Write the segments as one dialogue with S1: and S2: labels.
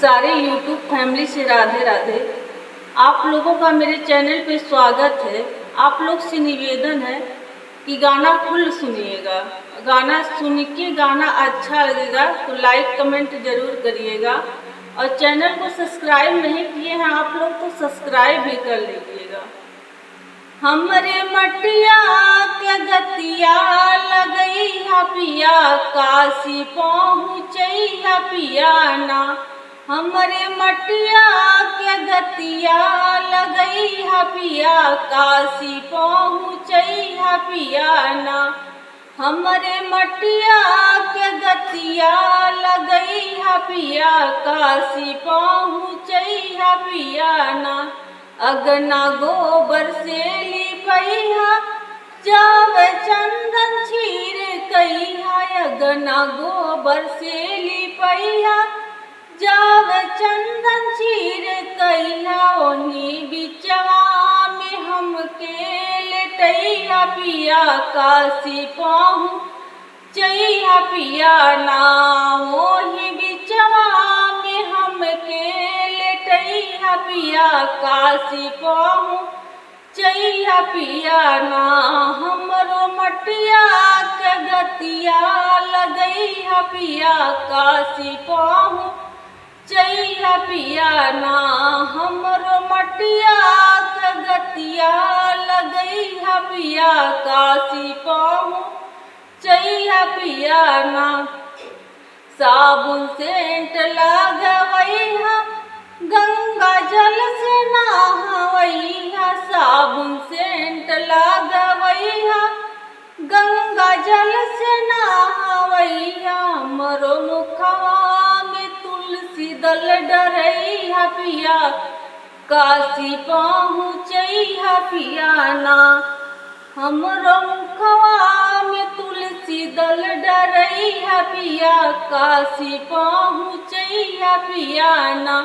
S1: सारे YouTube family से राधे राधे। आप लोगों का मेरे चैनल पे स्वागत है। आप लोग से निवेदन है कि गाना फुल सुनिएगा। गाना सुन के गाना अच्छा लगेगा तो लाइक कमेंट ज़रूर करिएगा, और चैनल को सब्सक्राइब नहीं किए हैं आप लोग तो सब्सक्राइब भी कर लीजिएगा। हमरे मटिया के गतिया लगई हा पिया, काशी पहुँचई हा पिया ना। हमरे मटिया के गतिया लगई हा पिया, काशी पहुँचई हा पिया ना। हमरे मटिया के गतिया लगई हा पिया, काशी पहुँचई हा पिया ना। अगना गोबर से लिपैहा, जावे चंदन चीर कइहा। अगना गोबर से लिपैहा, जावे चंदन चीर कइहा। ओही बिचवा में हमके लेटइहा पिया, काशी पहुँचइहा पिया ना। ओही बिचवा में हमके लेटइहा पिया, काशी पहुँचइहा पिया ना। हमरो मटिया के गतिया लगइहा पिया, काशी पहुँचइहा पिया ना। हमरो मटिया के गतिया लगइहा पिया, काशी पहुँचइहा पिया ना। साबुन सेंट लगवइहा, गंगा जल से नहवइहा। साबुन सेंट लगवइहा, गंगा जल से नहवइहा। हमरो मुखवा में तुलसी दल डरइहा पिया, काशी पहुँचइहा पिया ना। हमरो मुखवा में तुलसी दल डरइहा पिया, काशी पहुँचइहा पिया ना।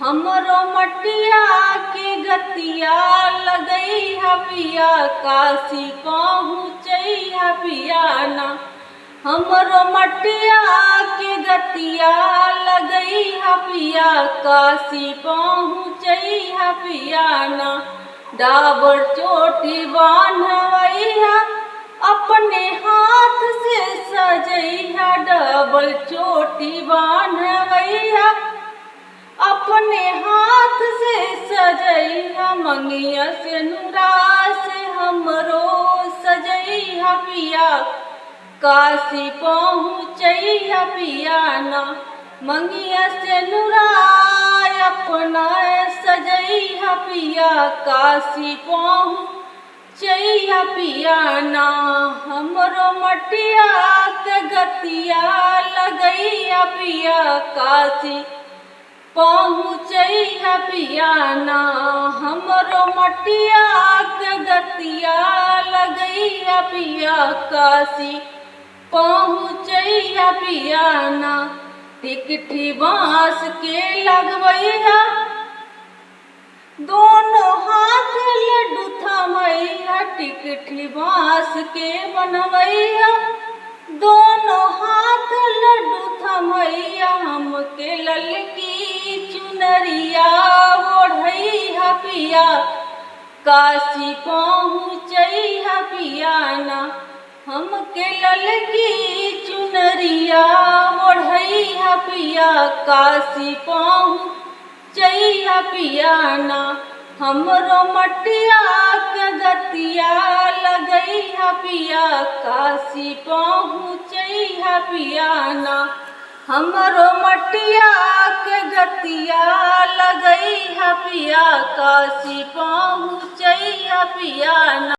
S1: हमरो मटिया के गतिया लगइहा पिया, काशी पहुँचइहा पिया ना। हमरो मटिया के गतिया लगइहा पिया, काशी पहुँचइहा पिया ना। डाबर चोटी बान्हवइहा, अपने हाथ से सजइहा। डबल चोटी बान्हवइहा, अपने हाथ से सजइहा। मंगिया से नुरा से हमरो सजइहा पिया, काशी पहुँचइहा पिया ना। मंगिया से नुरा अपना सजइहा पिया, काशी पहुँचइहा पिया ना। हमरो मटिया के गतिया लगइहा पिया, काशी पहुँचइहा पिया ना। हमरो मटिया के गतिया लगइहा पिया, काशी पहुँचइहा पिया ना। टिकठी बाँस के लगवइहा, दोनों हाथ लड्डू थमइहा। टिकठी बाँस के बनवइहा, दोनों हाथ लड्डू थमइहा। हमके ललकी चुनरिया ओढ़इहा पिया, काशी पहुँचइहा पिया ना। हमके ललकी चुनरिया ओढ़इहा पिया, काशी पहुँचइहा पिया ना। हमरो मटिया के गतिया लगइहा पिया, काशी पहुँचइहा पिया ना। हमरो मटिया के गतिया लगइहा पिया, काशी पहुँचइहा पिया ना।